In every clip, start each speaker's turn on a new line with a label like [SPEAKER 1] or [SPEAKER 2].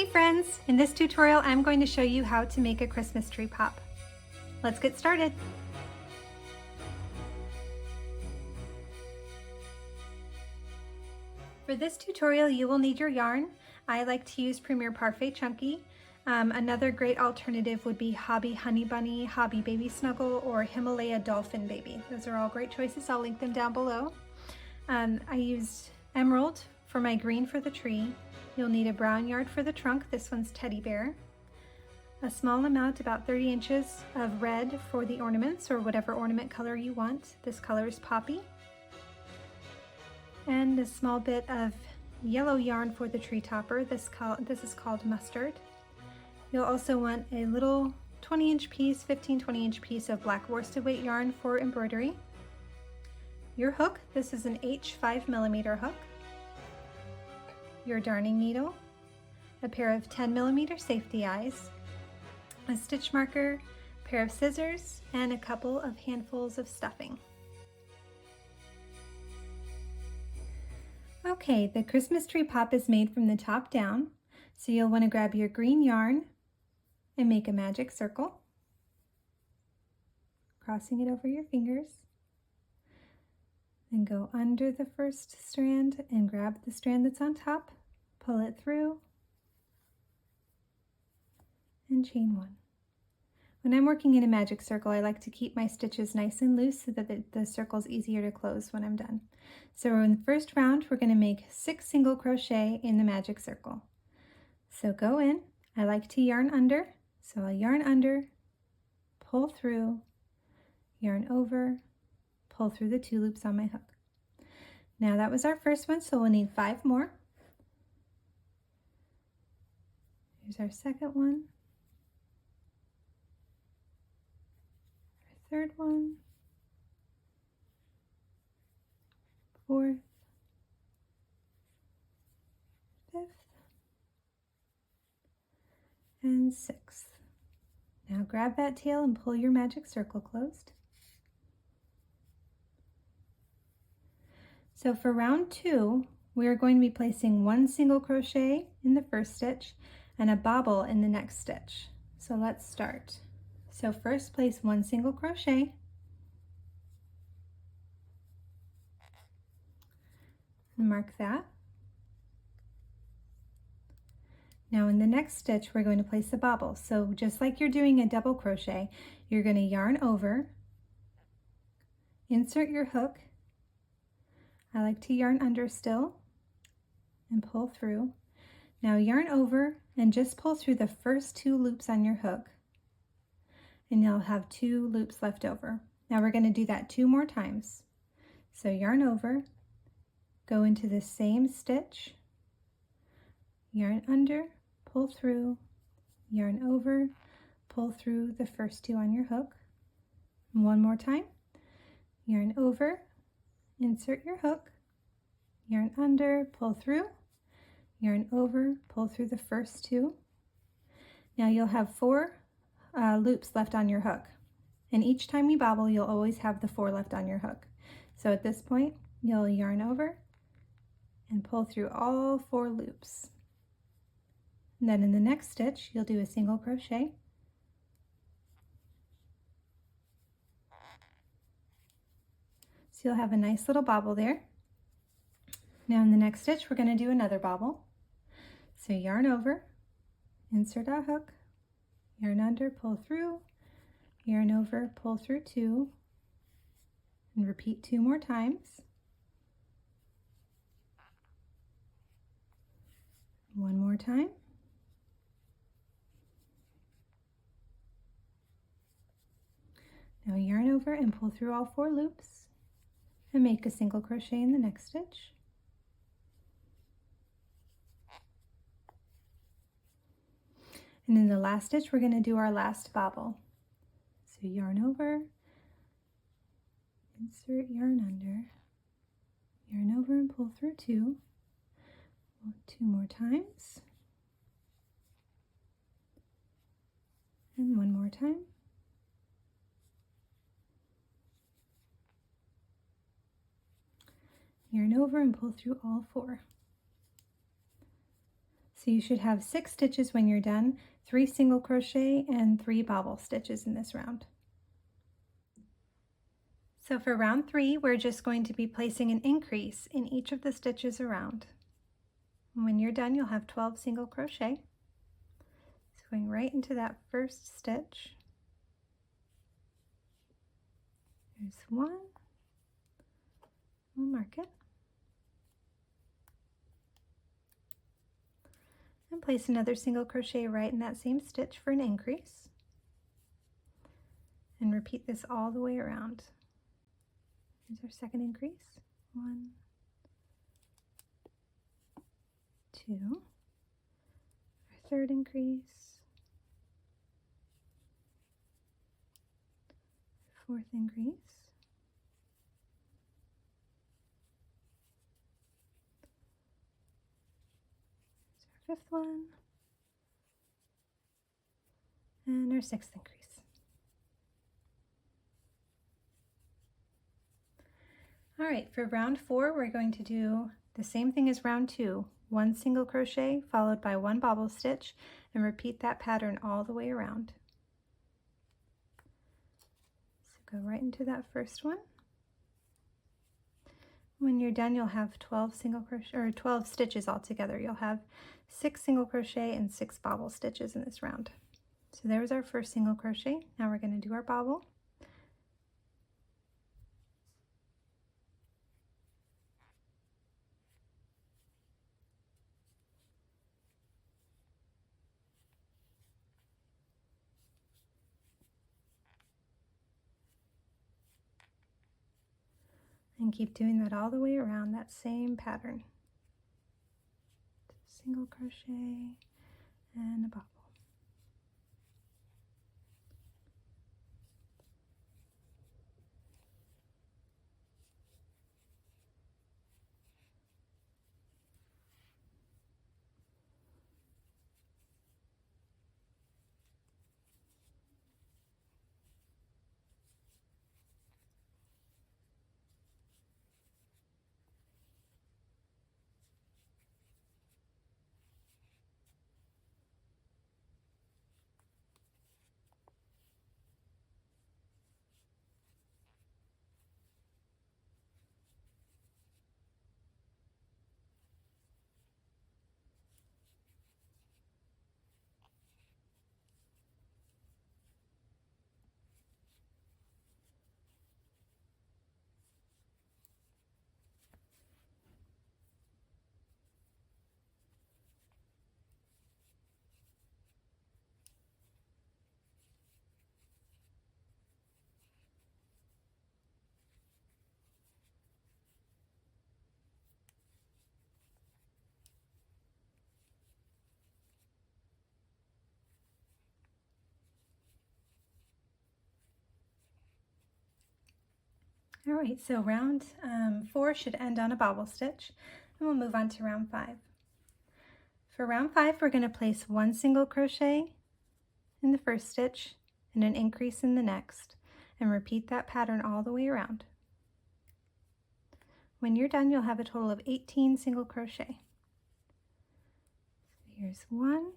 [SPEAKER 1] friends! In this tutorial I'm going to show you how to make a Christmas tree pop. Let's get started! For this tutorial you will need your yarn. I like to use Premier Parfait Chunky. Another great alternative would be Hobby Honey Bunny, Hobby Baby Snuggle, or Himalaya Dolphin Baby. Those are all great choices. I'll link them down below. I used emerald for my green for the tree. You'll need a brown yard for the trunk. This one's Teddy Bear. A small amount, about 30 inches, of red for the ornaments, or whatever ornament color you want. This color is Poppy. And a small bit of yellow yarn for the tree topper. This is called Mustard. You'll also want a little 20-inch piece, 20-inch piece of black worsted weight yarn for embroidery. Your hook, this is an H 5mm hook. Your darning needle, a pair of 10mm safety eyes, a stitch marker, a pair of scissors, and a couple of handfuls of stuffing. Okay, the Christmas tree pop is made from the top down, so you'll want to grab your green yarn and make a magic circle, crossing it over your fingers. Then go under the first strand and grab the strand that's on top, pull it through, and chain one. When I'm working in a magic circle, I like to keep my stitches nice and loose so that the circle's easier to close when I'm done. So in the first round, we're going to make 6 single crochet in the magic circle. So go in. I like to yarn under, so I'll yarn under, pull through, yarn over, pull through the 2 loops on my hook. Now that was our first one, so we'll need 5 more. Here's our second one, our third one, 4th, 5th, and 6th. Now grab that tail and pull your magic circle closed. So for round 2, we are going to be placing 1 single crochet in the first stitch and a bobble in the next stitch. So let's start. So first place 1 single crochet, mark that. Now in the next stitch we're going to place a bobble. So just like you're doing a double crochet, you're going to yarn over, insert your hook. I like to yarn under still and pull through. Now yarn over and just pull through the first 2 loops on your hook, and you'll have 2 loops left over. Now we're going to do that 2 more times. So yarn over, go into the same stitch, yarn under, pull through, yarn over, pull through the first 2 on your hook. And one more time, yarn over, insert your hook, yarn under, pull through, yarn over, pull through the first 2. Now you'll have 4 loops left on your hook, and each time you bobble you'll always have the 4 left on your hook. So at this point you'll yarn over and pull through all 4 loops. And then in the next stitch you'll do a single crochet, so you'll have a nice little bobble there. Now in the next stitch we're going to do another bobble. So yarn over, insert our hook, yarn under, pull through, yarn over, pull through 2, and repeat 2 more times. One more time. Now yarn over and pull through all 4 loops and make a single crochet in the next stitch. And in the last stitch, we're going to do our last bobble. So yarn over, insert yarn under, yarn over and pull through 2. 2 more times. And 1 more time. Yarn over and pull through all 4. So you should have 6 stitches when you're done, 3 single crochet and 3 bobble stitches in this round. So for round 3, we're just going to be placing an increase in each of the stitches around. And when you're done, you'll have 12 single crochet. So going right into that first stitch. There's one. We'll mark it. And place another single crochet right in that same stitch for an increase. And repeat this all the way around. Here's our second increase. 1, 2. Our third increase. Fourth increase. Here's our fifth one. And our sixth increase. All right, for round 4, we're going to do the same thing as round 2. 1 single crochet followed by 1 bobble stitch, and repeat that pattern all the way around. So go right into that first one. When you're done, you'll have 12 single crochet or 12 stitches altogether. You'll have 6 single crochet and 6 bobble stitches in this round. So there was our first single crochet. Now we're going to do our bobble. And keep doing that all the way around, that same pattern. Single crochet and a bobble. All right, so round 4 should end on a bobble stitch, and we'll move on to round 5. For round 5, we're going to place 1 single crochet in the first stitch and an increase in the next, and repeat that pattern all the way around. When you're done, you'll have a total of 18 single crochet. So here's 1.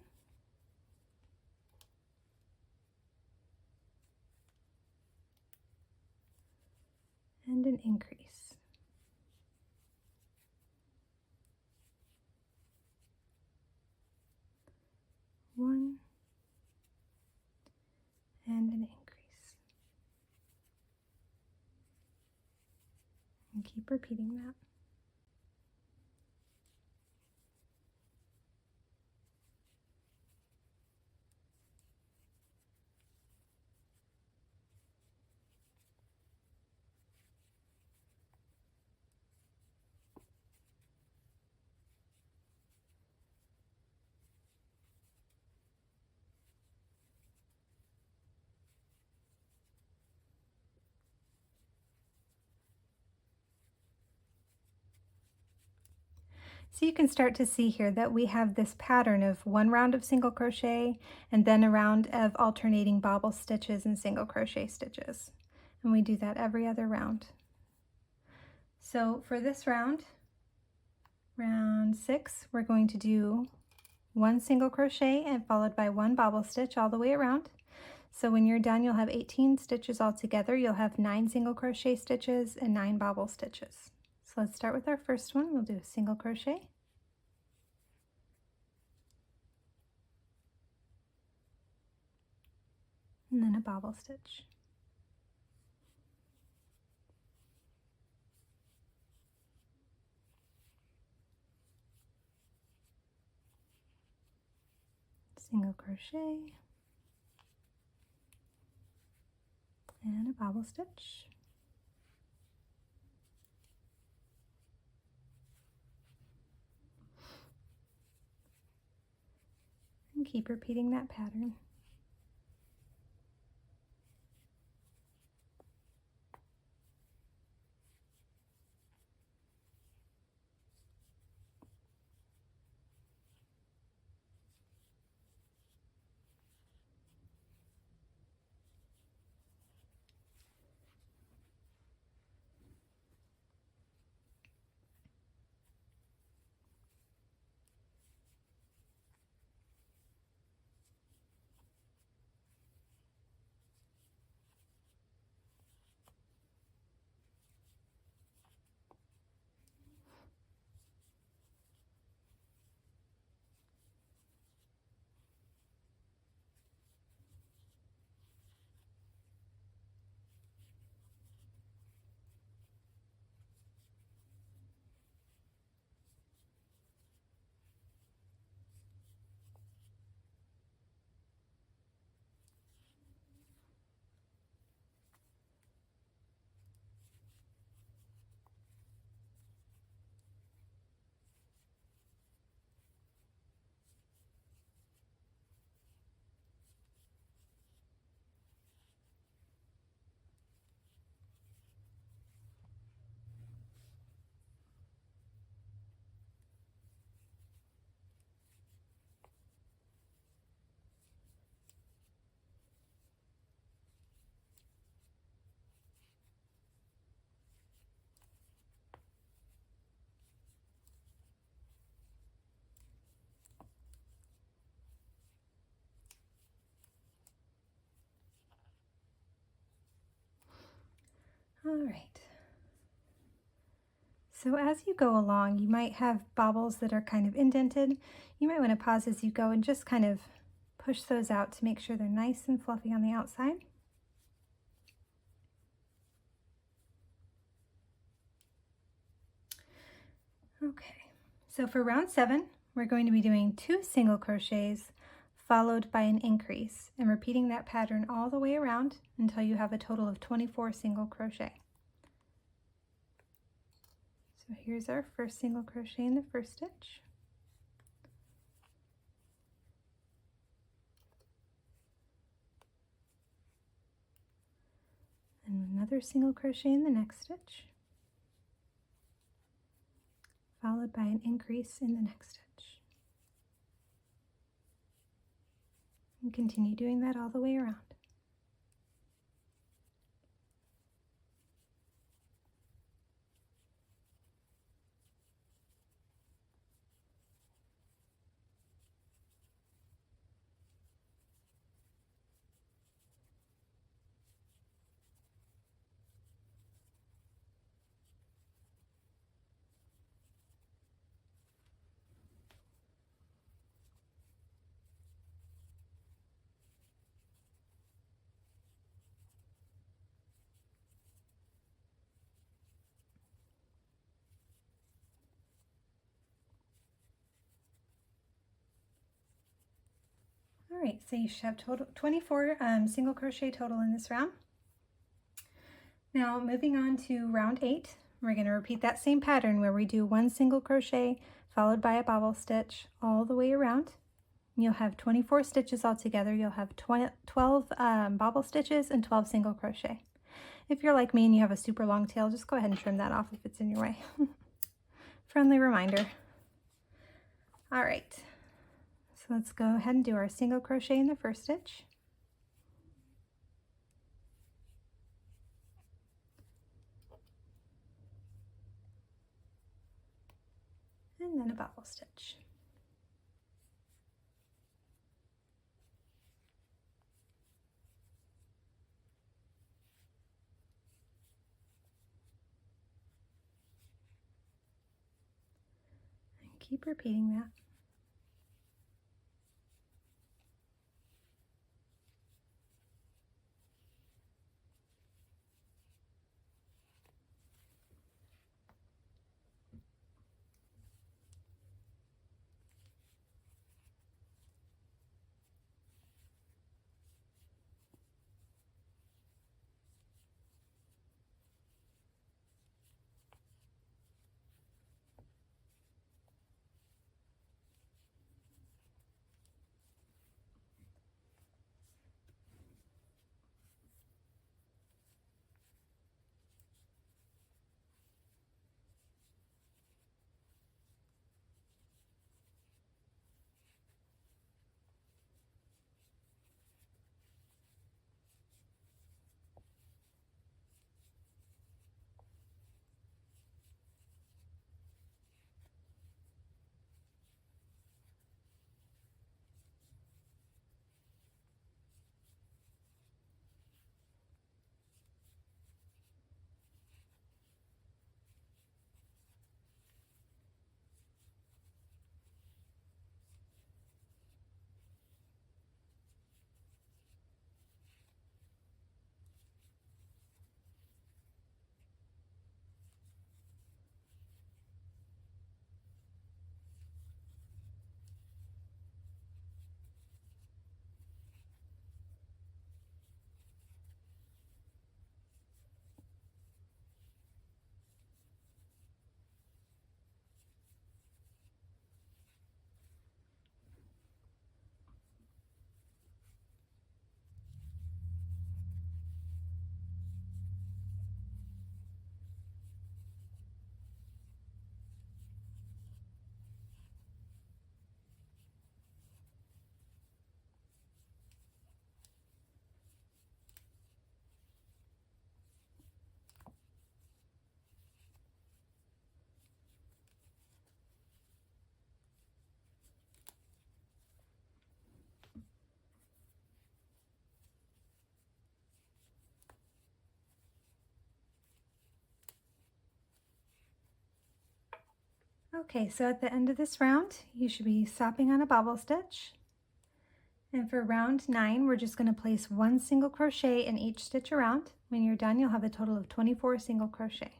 [SPEAKER 1] And an increase. 1 and an increase. And keep repeating that. So you can start to see here that we have this pattern of 1 round of single crochet and then a round of alternating bobble stitches and single crochet stitches. And we do that every other round. So for this round, round 6, we're going to do 1 single crochet and followed by 1 bobble stitch all the way around. So when you're done, you'll have 18 stitches all together. You'll have 9 single crochet stitches and 9 bobble stitches. So let's start with our first one. We'll do a single crochet, and then a bobble stitch. Single crochet, and a bobble stitch. And keep repeating that pattern. All right. So as you go along, you might have bobbles that are kind of indented. You might want to pause as you go and just kind of push those out to make sure they're nice and fluffy on the outside. Okay, so for round 7, we're going to be doing 2 single crochets followed by an increase and repeating that pattern all the way around until you have a total of 24 single crochet. So here's our first single crochet in the first stitch. And another single crochet in the next stitch, followed by an increase in the next stitch. And continue doing that all the way around. All right, so you should have total 24 single crochet total in this round. Now moving on to round 8, we're going to repeat that same pattern where we do 1 single crochet followed by a bobble stitch all the way around. You'll have 24 stitches all together. You'll have 12 bobble stitches and 12 single crochet. If you're like me and you have a super long tail, just go ahead and trim that off if it's in your way. Friendly reminder. All right, so let's go ahead and do our single crochet in the first stitch. And then a bobble stitch. keep repeating that. Okay, so at the end of this round, you should be stopping on a bobble stitch. And for round 9, we're just going to place 1 single crochet in each stitch around. When you're done, you'll have a total of 24 single crochet.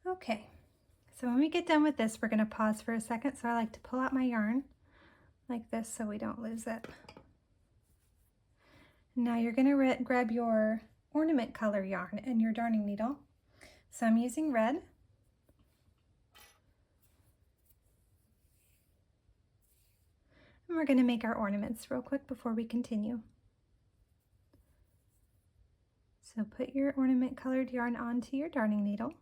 [SPEAKER 1] Okay, so when we get done with this, we're going to pause for a second. So I like to pull out my yarn like this so we don't lose it. Now you're going to grab your ornament color yarn and your darning needle. So I'm using red. And we're going to make our ornaments real quick before we continue. So put your ornament colored yarn onto your darning needle.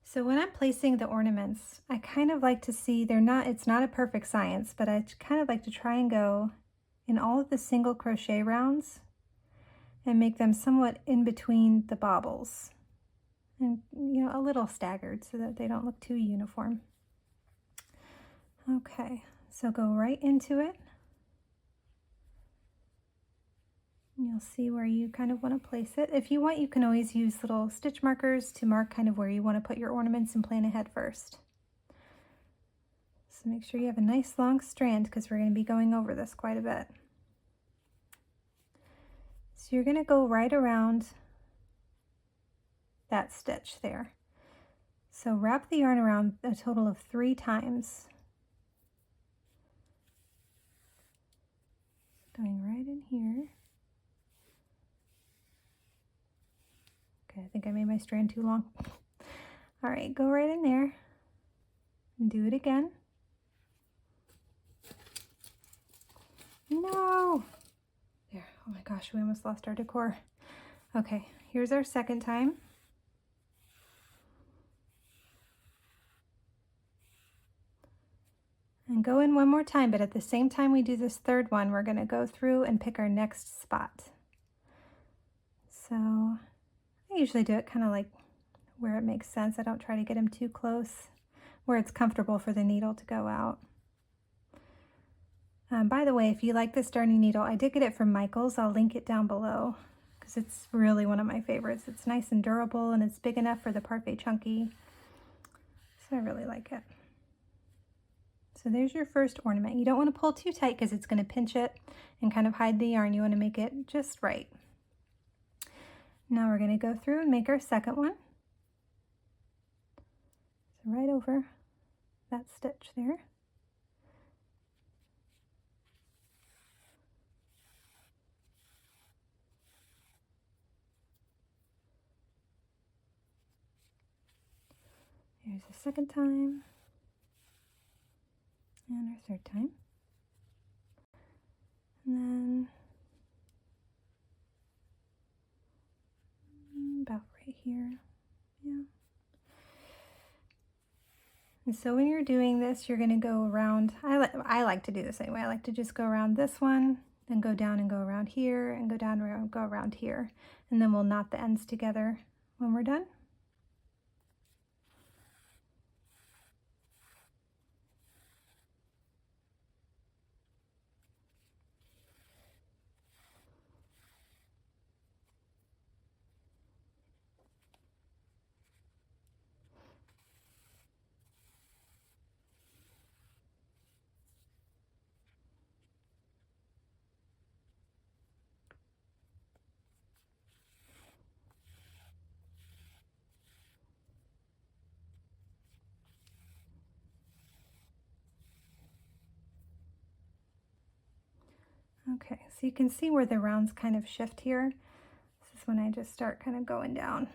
[SPEAKER 1] So when I'm placing the ornaments, I kind of like to see, it's not a perfect science, but I kind of like to try and go in all of the single crochet rounds and make them somewhat in between the bobbles. And, a little staggered so that they don't look too uniform. Okay, so go right into it. You'll see where you kind of want to place it. If you want, you can always use little stitch markers to mark kind of where you want to put your ornaments and plan ahead first. So make sure you have a nice long strand because we're going to be going over this quite a bit. So you're going to go right around that stitch there. So wrap the yarn around a total of 3 times. Going right in here. Okay, I think I made my strand too long. All right, go right in there and do it again. No! There, oh my gosh, we almost lost our decor. Okay, here's our second time. And go in one more time, but at the same time we do this third one, we're going to go through and pick our next spot. So I usually do it kind of like where it makes sense. I don't try to get them too close, where it's comfortable for the needle to go out. By the way, if you like this darning needle, I did get it from Michael's. I'll link it down below because it's really one of my favorites. It's nice and durable, and it's big enough for the Parfait Chunky. So I really like it. So there's your first ornament. You don't want to pull too tight because it's going to pinch it and kind of hide the yarn. You want to make it just right. Now we're going to go through and make our second one. So right over that stitch there. Here's the second time. And our third time. And then about right here. Yeah. And so when you're doing this, you're going to go around. I like to do this anyway. I like to just go around this one, then go down and go around here, and go down and go around here. And then we'll knot the ends together when we're done. Okay, so you can see where the rounds kind of shift here. This is when I just start kind of going down.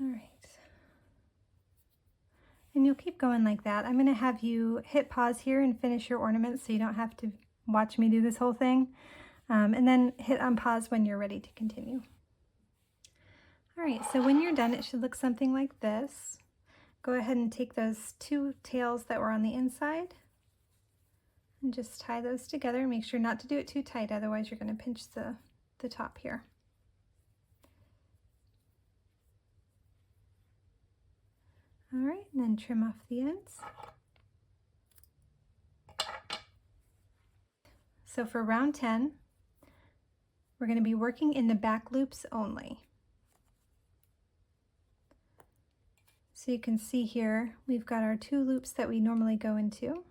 [SPEAKER 1] All right. And you'll keep going like that. I'm going to have you hit pause here and finish your ornaments so you don't have to watch me do this whole thing. And then hit unpause when you're ready to continue. All right, so when you're done, it should look something like this. Go ahead and take those 2 tails that were on the inside and just tie those together. Make sure not to do it too tight, otherwise you're going to pinch the top here. All right, and then trim off the ends. So for round 10, we're going to be working in the back loops only. So you can see here, we've got our 2 loops that we normally go into.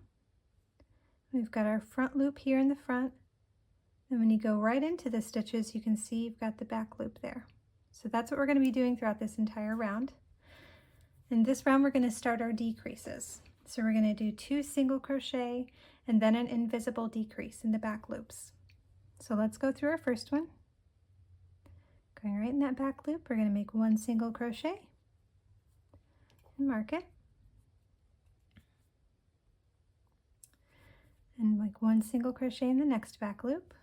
[SPEAKER 1] We've got our front loop here in the front. And when you go right into the stitches, you can see you've got the back loop there. So that's what we're going to be doing throughout this entire round. In this round, we're going to start our decreases. So we're going to do 2 single crochet and then an invisible decrease in the back loops. So let's go through our first one. Going right in that back loop, we're going to make 1 single crochet and mark it. And make 1 single crochet in the next back loop.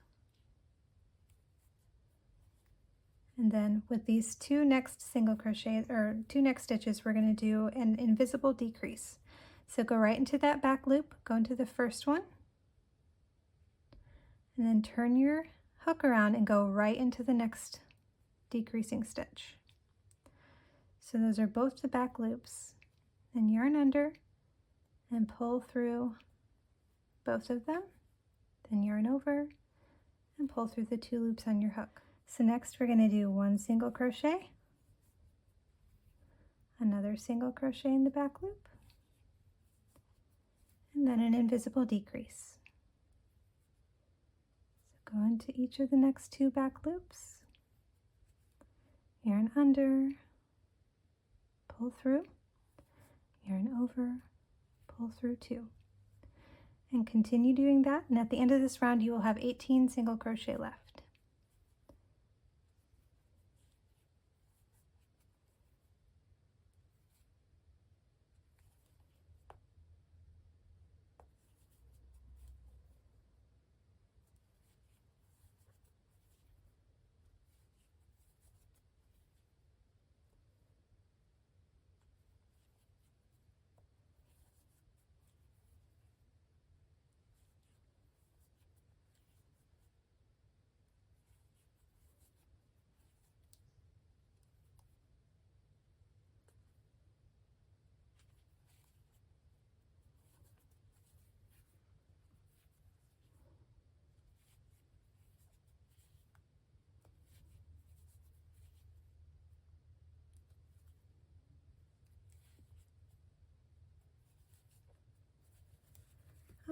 [SPEAKER 1] And then with these two next single crochets or two next stitches, we're going to do an invisible decrease. So go right into that back loop, go into the first one, and then turn your hook around and go right into the next decreasing stitch. So those are both the back loops. Then yarn under and pull through both of them, then yarn over and pull through the two loops on your hook. So next we're going to do one single crochet, another single crochet in the back loop, and then an invisible decrease. So go into each of the next two back loops, yarn under, pull through, yarn over, pull through two. And continue doing that, and at the end of this round you will have 18 single crochet left.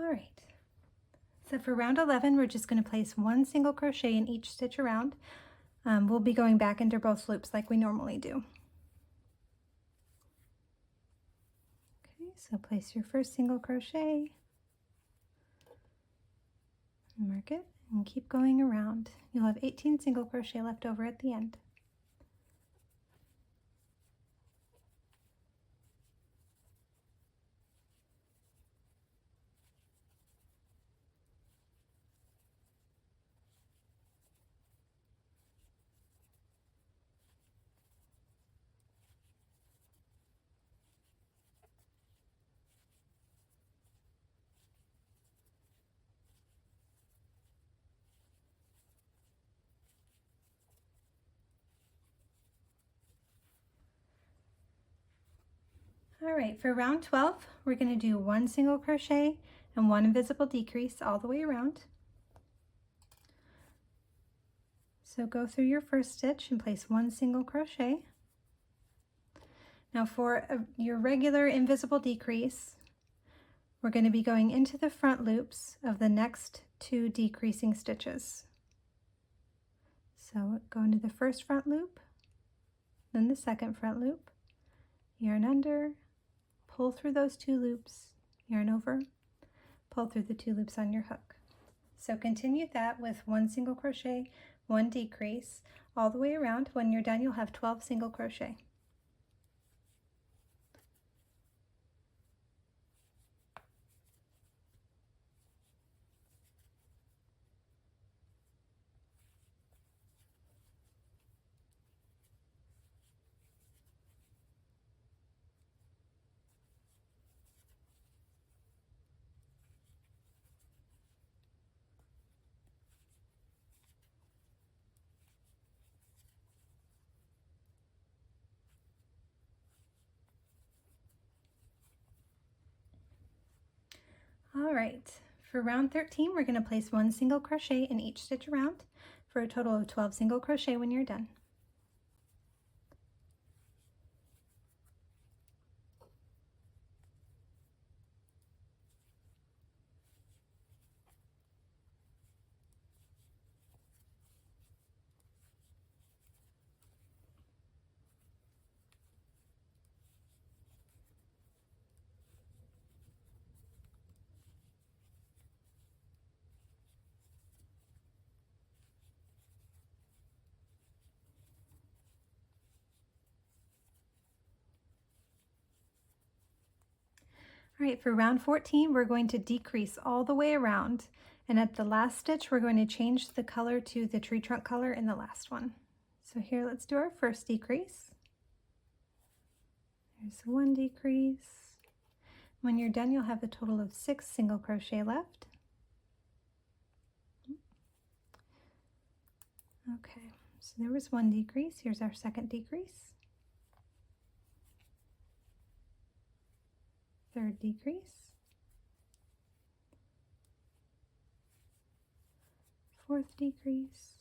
[SPEAKER 1] All right, so for round 11, we're just going to place one single crochet in each stitch around. We'll be going back into both loops like we normally do. Okay, so place your first single crochet, mark it, and keep going around. You'll have 18 single crochet left over at the end. All right, for round 12, we're going to do one single crochet and one invisible decrease all the way around. So go through your first stitch and place one single crochet. Now for your regular invisible decrease, we're going to be going into the front loops of the next two decreasing stitches. So go into the first front loop, then the second front loop, yarn under, pull through those two loops, yarn over, pull through the two loops on your hook. So continue that with one single crochet, one decrease, all the way around. When you're done, you'll have 12 single crochet. All right, for round 13, we're going to place one single crochet in each stitch around for a total of 12 single crochet when you're done. All right, for round 14, we're going to decrease all the way around, and at the last stitch, we're going to change the color to the tree trunk color in the last one. So here, let's do our first decrease. There's one decrease. When you're done, you'll have a total of 6 single crochet left. Okay, so there was one decrease. Here's our second decrease. Third decrease. Fourth decrease.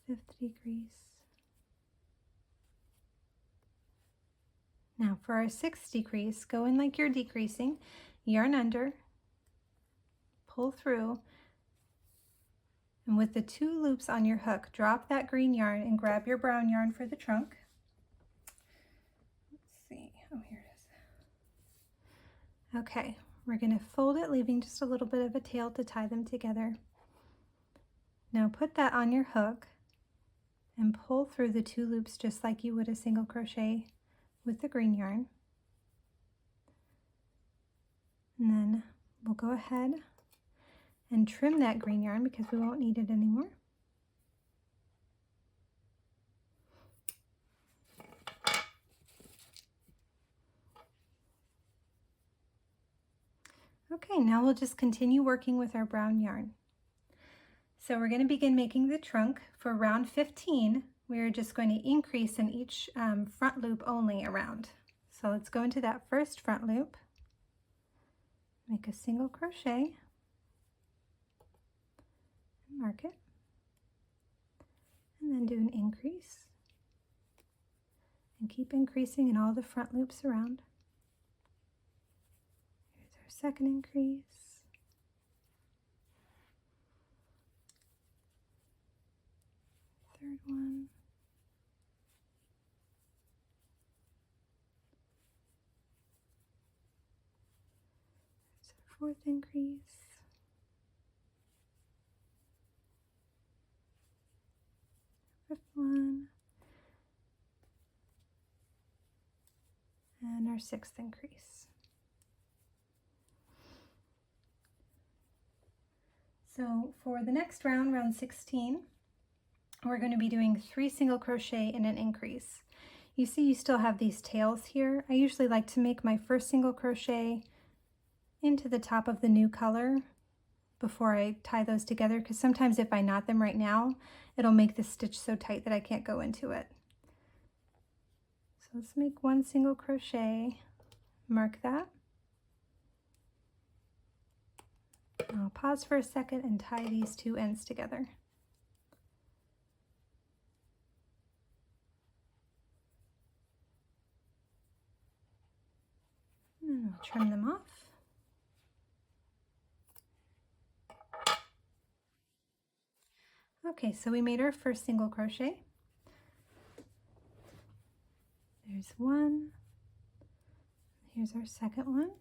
[SPEAKER 1] Fifth decrease. Now for our sixth decrease, go in like you're decreasing, yarn under, pull through, and with the 2 loops on your hook, drop that green yarn and grab your brown yarn for the trunk. Let's see, oh, here it is. Okay, we're going to fold it, leaving just a little bit of a tail to tie them together. Now put that on your hook and pull through the 2 loops just like you would a single crochet with the green yarn. And then we'll go ahead and trim that green yarn because we won't need it anymore. Okay, now we'll just continue working with our brown yarn. So we're going to begin making the trunk. For round 15, we're just going to increase in each front loop only around. So let's go into that first front loop, make a single crochet, mark it, and then do an increase, and keep increasing in all the front loops around. Here's our second increase. Third one. There's our fourth increase. Fifth one. And our sixth increase. So for the next round, round 16, we're going to be doing 3 single crochet and an increase. You see you still have these tails here. I usually like to make my first single crochet into the top of the new color before I tie those together, because sometimes if I knot them right now, it'll make the stitch so tight that I can't go into it. So let's make 1 single crochet, mark that. I'll pause for a second and tie these 2 ends together. And I'll trim them off. Okay, so we made our first single crochet. There's 1. Here's our second one.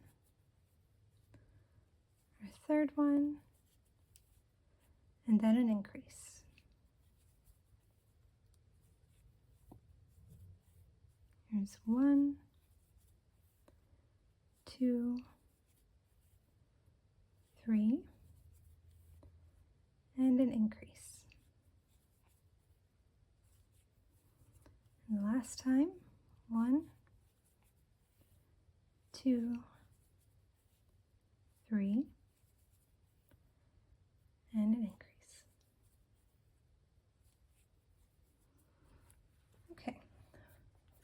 [SPEAKER 1] Our third one. And then an increase. Here's 1, 2, 3, and an increase. And the last time, 1, 2, 3, and an increase. Okay,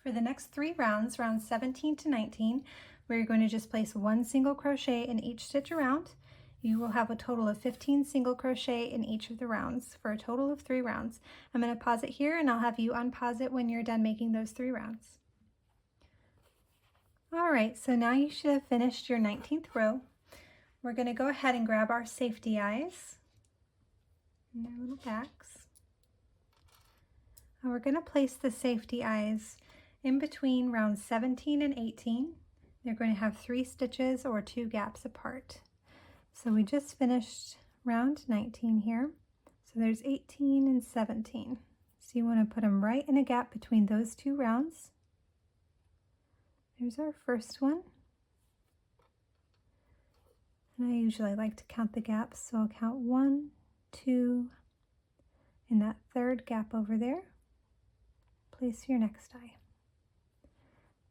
[SPEAKER 1] for the next 3 rounds, rounds 17 to 19, we're going to just place 1 single crochet in each stitch around. You will have a total of 15 single crochet in each of the rounds for a total of 3 rounds. I'm going to pause it here and I'll have you unpause it when you're done making those 3 rounds. All right, so now you should have finished your 19th row. We're going to go ahead and grab our safety eyes and their little backs. And we're going to place the safety eyes in between rounds 17 and 18. They're going to have 3 stitches or 2 gaps apart. So we just finished round 19 here. So there's 18 and 17. So you want to put them right in a gap between those 2 rounds. There's our first one. And I usually like to count the gaps, so I'll count 1, 2, In that third gap over there, place your next eye.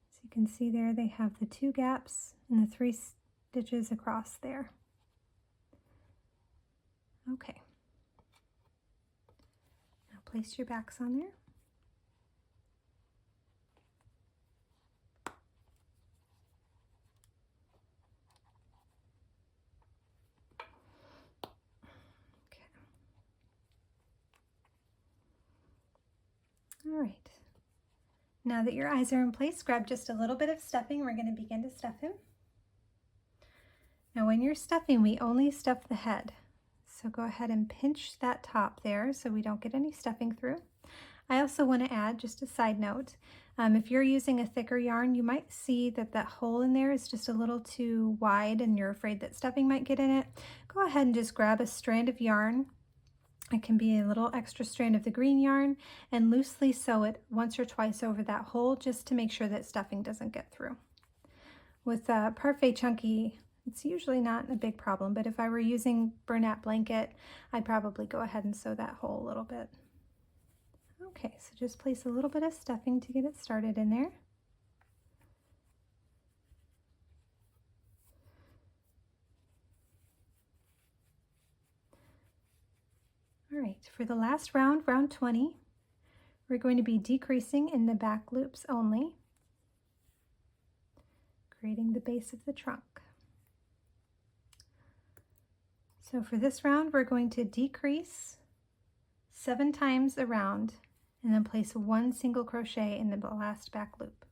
[SPEAKER 1] So you can see there they have the 2 gaps and the 3 stitches across there. Okay. Now place your backs on there. All right. Now that your eyes are in place, grab just a little bit of stuffing. We're going to begin to stuff him. Now when you're stuffing, we only stuff the head. So go ahead and pinch that top there so we don't get any stuffing through. I also want to add, just a side note, if you're using a thicker yarn, you might see that that hole in there is just a little too wide and you're afraid that stuffing might get in it. Go ahead and just grab a strand of yarn. It can be a little extra strand of the green yarn, and loosely sew it once or twice over that hole just to make sure that stuffing doesn't get through. With Parfait Chunky, it's usually not a big problem, but if I were using Bernat Blanket, I'd probably go ahead and sew that hole a little bit. Okay, so just place a little bit of stuffing to get it started in there. All right, for the last round, round 20, we're going to be decreasing in the back loops only, creating the base of the trunk. So for this round, we're going to decrease 7 times around and then place 1 single crochet in the last back loop.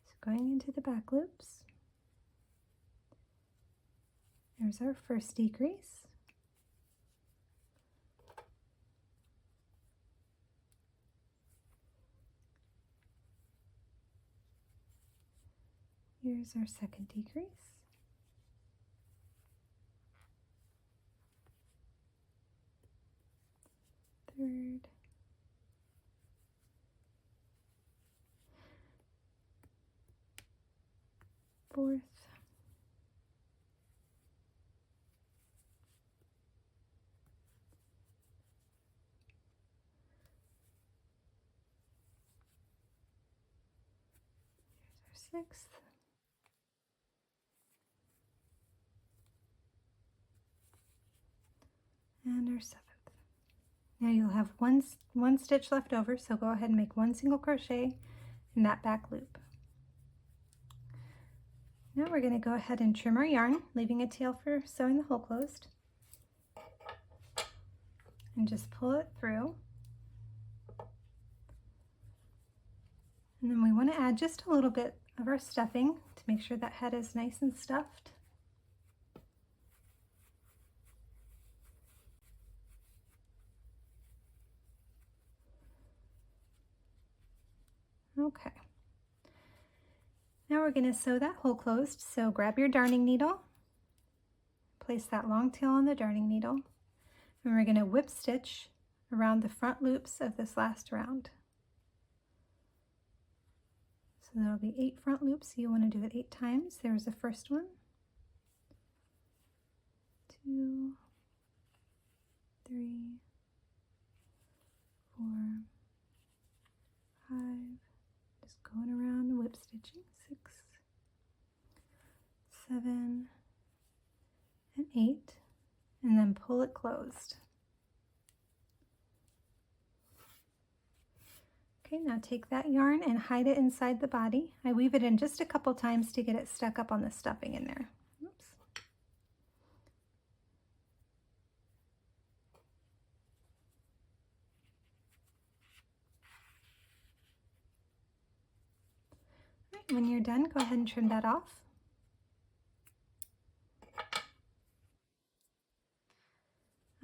[SPEAKER 1] So going into the back loops, there's our first decrease. Here's our second decrease. Third. Fourth. Here's our sixth. And our 7th. Now you'll have one stitch left over, so go ahead and make 1 single crochet in that back loop. Now we're going to go ahead and trim our yarn, leaving a tail for sewing the hole closed. And just pull it through. And then we want to add just a little bit of our stuffing to make sure that head is nice and stuffed. Okay. Now we're going to sew that hole closed, so grab your darning needle, place that long tail on the darning needle, and we're going to whip stitch around the front loops of this last round. So there'll be 8 front loops, so you want to do it 8 times. There's the first one, 2, 3, 4, 5, just going around and whip stitching, 6, 7, and 8, and then pull it closed. Okay, now take that yarn and hide it inside the body. I weave it in just a couple times to get it stuck up on the stuffing in there. Oops. All right, when you're done, go ahead and trim that off.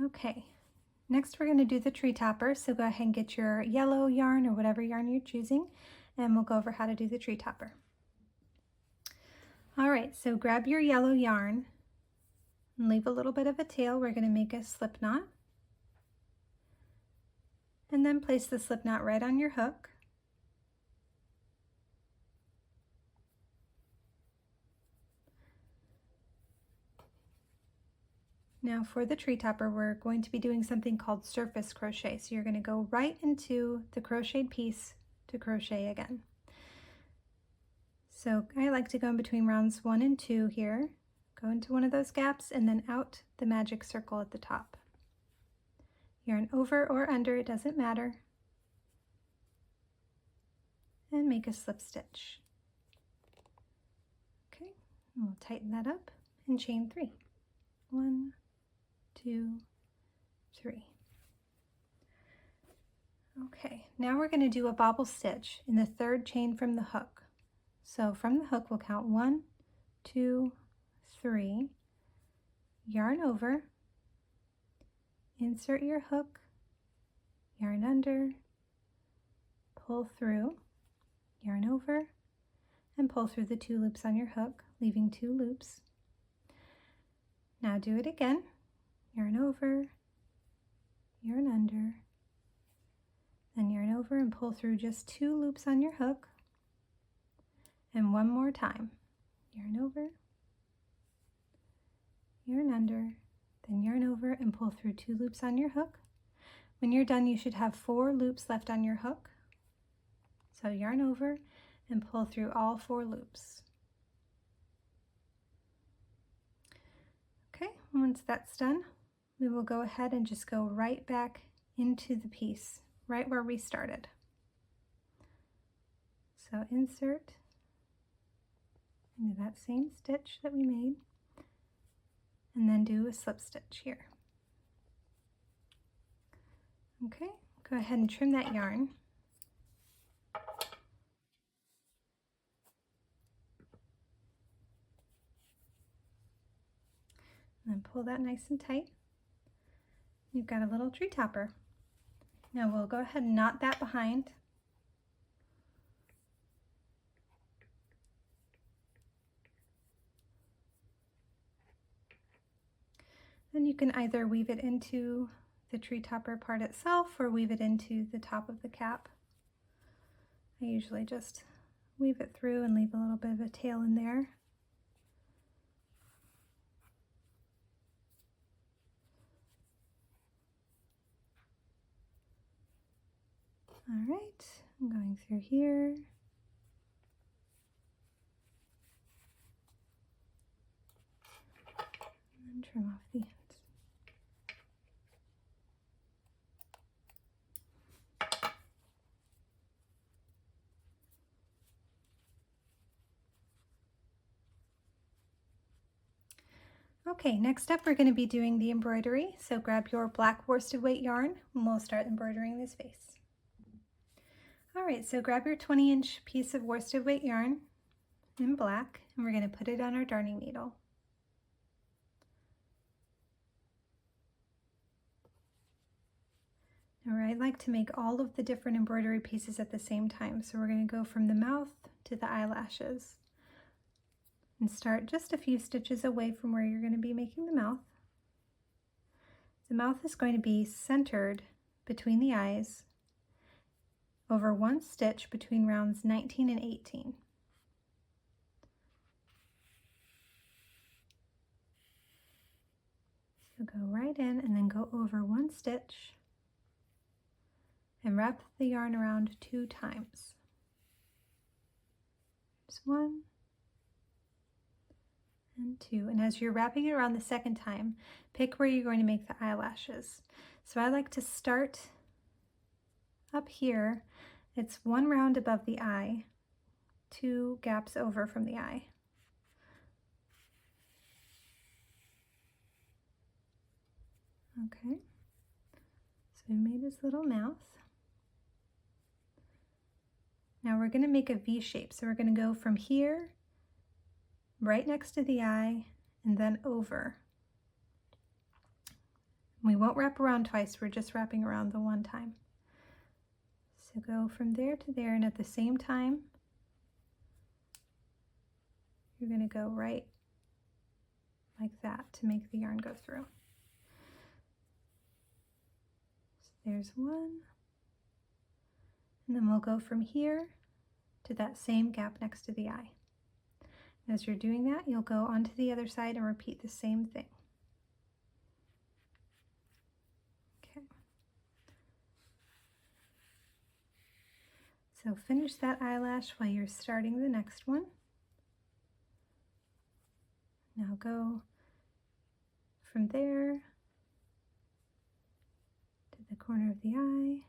[SPEAKER 1] Okay, next we're going to do the tree topper, so go ahead and get your yellow yarn or whatever yarn you're choosing, and we'll go over how to do the tree topper. All right, so grab your yellow yarn and leave a little bit of a tail. We're going to make a slip knot, and then place the slip knot right on your hook. Now for the tree topper, we're going to be doing something called surface crochet. So you're going to go right into the crocheted piece to crochet again. So I like to go in between rounds 1 and 2 here. Go into one of those gaps and then out the magic circle at the top. Yarn over or under, it doesn't matter. And make a slip stitch. Okay, and we'll tighten that up and chain 3. 1, 2, 3. Okay, now we're going to do a bobble stitch in the 3rd chain from the hook. So from the hook we'll count 1, 2, 3, yarn over, insert your hook, yarn under, pull through, yarn over, and pull through the 2 loops on your hook, leaving 2 loops. Now do it again, yarn over, yarn under, then yarn over and pull through just 2 loops on your hook, and one more time, yarn over, yarn under, then yarn over and pull through 2 loops on your hook. When you're done, you should have 4 loops left on your hook. So yarn over and pull through all 4 loops. Okay, once that's done, we will go ahead and just go right back into the piece, right where we started. So insert into that same stitch that we made, and then do a slip stitch here. Okay, go ahead and trim that yarn. And then pull that nice and tight. You've got a little tree topper. Now we'll go ahead and knot that behind. Then you can either weave it into the tree topper part itself or weave it into the top of the cap. I usually just weave it through and leave a little bit of a tail in there. All right, I'm going through here. And trim off the ends. Okay, next up we're going to be doing the embroidery. So grab your black worsted weight yarn and we'll start embroidering this vase. All right, so grab your 20-inch piece of worsted weight yarn in black and we're going to put it on our darning needle. Now I like to make all of the different embroidery pieces at the same time. So we're going to go from the mouth to the eyelashes. And start just a few stitches away from where you're going to be making the mouth. The mouth is going to be centered between the eyes over 1 stitch between rounds 19 and 18. So go right in and then go over 1 stitch and wrap the yarn around 2 times. There's 1 and 2, and as you're wrapping it around the 2nd time, pick where you're going to make the eyelashes. So I like to start up here. It's 1 round above the eye, 2 gaps over from the eye. Okay, so we made his little mouth. Now we're going to make a V shape, so we're going to go from here right next to the eye and then over. We won't wrap around twice, we're just wrapping around the 1 time. So go from there to there, and at the same time you're going to go right like that to make the yarn go through. So there's 1, and then we'll go from here to that same gap next to the eye. As you're doing that, you'll go onto the other side and repeat the same thing. So finish that eyelash while you're starting the next one. Now go from there to the corner of the eye.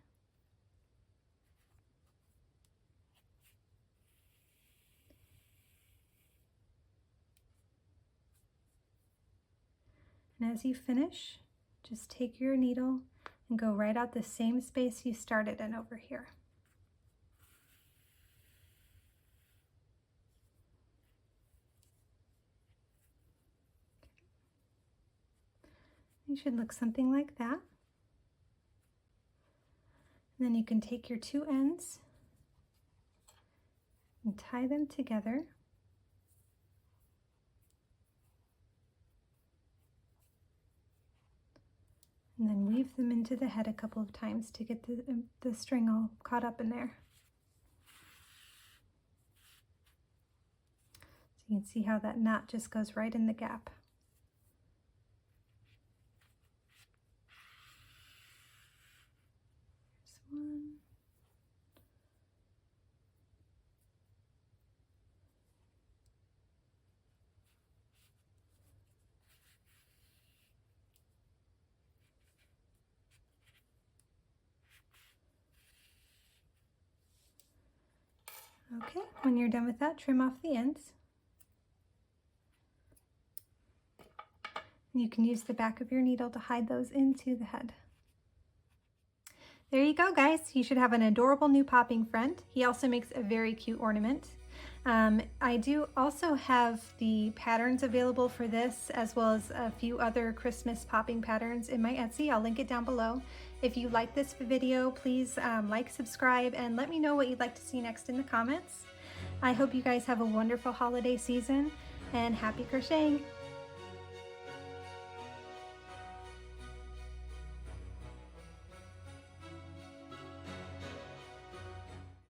[SPEAKER 1] And as you finish, just take your needle and go right out the same space you started in over here. You should look something like that. And then you can take your two ends and tie them together. And then weave them into the head a couple of times to get the string all caught up in there. So you can see how that knot just goes right in the gap. There's one. Okay, when you're done with that, trim off the ends. And you can use the back of your needle to hide those into the head. There you go, guys. You should have an adorable new popping friend. He also makes a very cute ornament. I do also have the patterns available for this, as well as a few other Christmas popping patterns in my Etsy. I'll link it down below. If you like this video, please like, subscribe, and let me know what you'd like to see next in the comments. I hope you guys have a wonderful holiday season, and happy crocheting!